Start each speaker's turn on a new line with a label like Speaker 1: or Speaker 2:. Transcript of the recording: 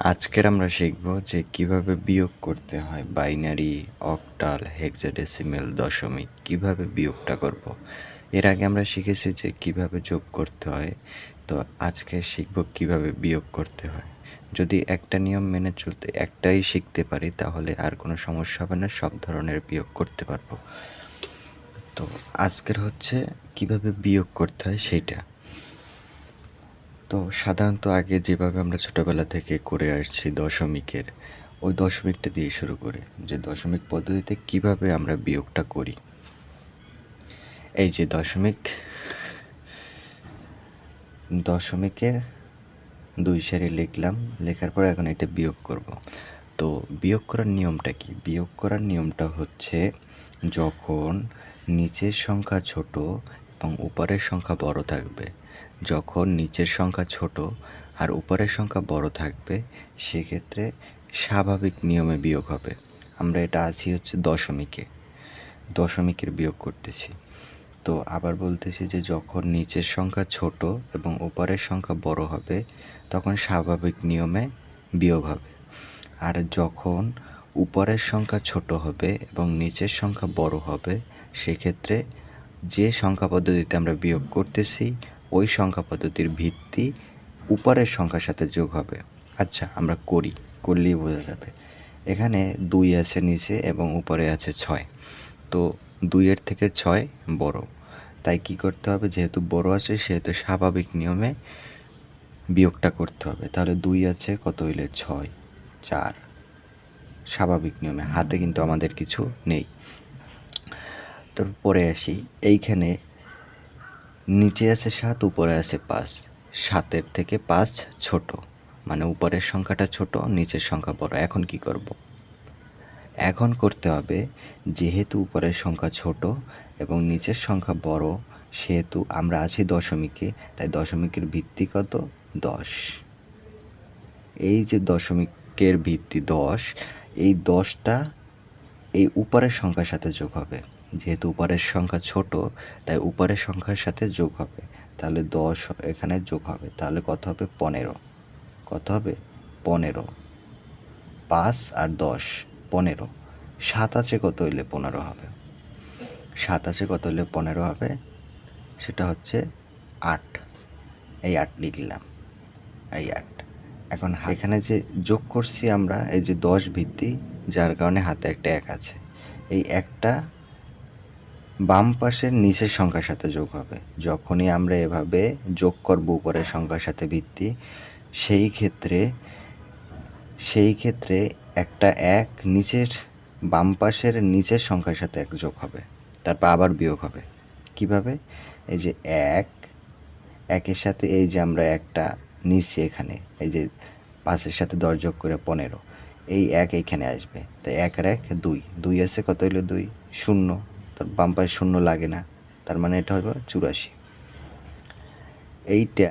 Speaker 1: আজকের আমরা শিখব যে কিভাবে বিয়োগ করতে হয় বাইনারি, অক্টাল, হেক্সাডেসিমেল, দশমিক কিভাবে বিয়োগটা করব। এর আগে আমরা শিখেছি যে কিভাবে যোগ করতে হয়, তো আজকে শিখব কিভাবে বিয়োগ করতে হয়। যদি একটা নিয়ম মেনে চলতে একটাই শিখতে পারি তাহলে আর কোনো সমস্যা হবে না, সব ধরনের বিয়োগ করতে পারবো। তো আজকের হচ্ছে কিভাবে বিয়োগ করতে হয় সেইটা। তো সাধারণত আগে যেভাবে আমরা ছোটোবেলা থেকে করে আসছি দশমিকের, ওই দশমিকটা দিয়ে শুরু করে যে দশমিক পদ্ধতিতে কিভাবে আমরা বিয়োগটা করি। এই যে দশমিকের 2 সারি লিখলাম, লেখার পর এখন এটা বিয়োগ করব। তো বিয়োগ করার নিয়মটা কি? বিয়োগ করার নিয়মটা হচ্ছে যখন নিচের সংখ্যা ছোট এবং উপরের সংখ্যা বড় থাকবে, যখন নিচের সংখ্যা ছোট আর উপরের সংখ্যা বড় থাকবে সেক্ষেত্রে স্বাভাবিক নিয়মে বিয়োগ হবে। আমরা এটা আছি হচ্ছে দশমিকের বিয়োগ করতেছি। তো আবার বলতেছি যে যখন নিচের সংখ্যা ছোট এবং উপরের সংখ্যা বড় হবে তখন স্বাভাবিক নিয়মে বিয়োগ হবে। আর যখন উপরের সংখ্যা ছোট হবে এবং নিচের সংখ্যা বড় হবে সেক্ষেত্রে যে সংখ্যা পদ্ধতিতে আমরা বিয়োগ করতেছি ওই সংখ্যা পদ্ধতির ভিত্তি উপরের সংখ্যার সাথে যোগ হবে। আচ্ছা, আমরা করলেই বোঝা যাবে। এখানে 2 আছে নিচে এবং উপরে আছে 6। তো 2-এর থেকে 6 বড়, তাই কি করতে হবে? যেহেতু বড় আছে সেহেতু স্বাভাবিক নিয়মে বিয়োগটা করতে হবে। তাহলে 2 আছে, কত হইলে 6, 4। স্বাভাবিক নিয়মে, হাতে কিন্তু আমাদের কিছু নেই। তারপরে আসি, এইখানে নিচে আছে 7, উপরে আছে 5। 7-এর থেকে 5 ছোট, মানে উপরের সংখ্যাটা ছোট, নিচের সংখ্যা বড়। এখন কি করব? এখন করতে হবে, যেহেতু উপরের সংখ্যা ছোট এবং নিচের সংখ্যা বড় সেহেতু আমরা আছি দশমিকে, তাই দশমিকের ভিত্তি কত? 10। এই যে দশমিকের ভিত্তি 10, এই 10টা এই উপরের সংখ্যার সাথে যোগ হবে। যেহেতু উপরের সংখ্যা ছোট তাই উপরের সংখ্যার সাথে যোগ হবে। তাহলে 10 এখানে যোগ হবে, তাহলে কত হবে? 15। কত হবে? 15। 5 আর 10, 15। 7 আছে, কত হইলে 15 হবে? 7 আছে, কত হইলে 15 হবে? সেটা হচ্ছে 8। এই 8 লিখলাম, এই 8। এখন এখানে যে যোগ করছি আমরা, এই যে 10 ভিত্তি, যার কারণে হাতে একটা 1 আছে। এই একটা বাম পাশের নিচের সংখ্যার সাথে যোগ হবে। যখনই আমরা এভাবে যোগ করব উপরের সংখ্যার সাথে ভিত্তি, সেই ক্ষেত্রে একটা 1 নিচের বাম পাশের নিচের সংখ্যার সাথে 1 যোগ হবে, তারপর আবার বিয়োগ হবে। কিভাবে? এই যে 1-এর সাথে এই যে আমরা একটা নিচে এখানে এই যে 5-এর সাথে 10 যোগ করে 15, এই 1 এইখানে আসবে, তাই 1 আর 1 2। 2 আছে, কত হইলো? 2। 0, তার বাম পাশে 0 লাগে না, তার মানে এটা হবে 84। এইটা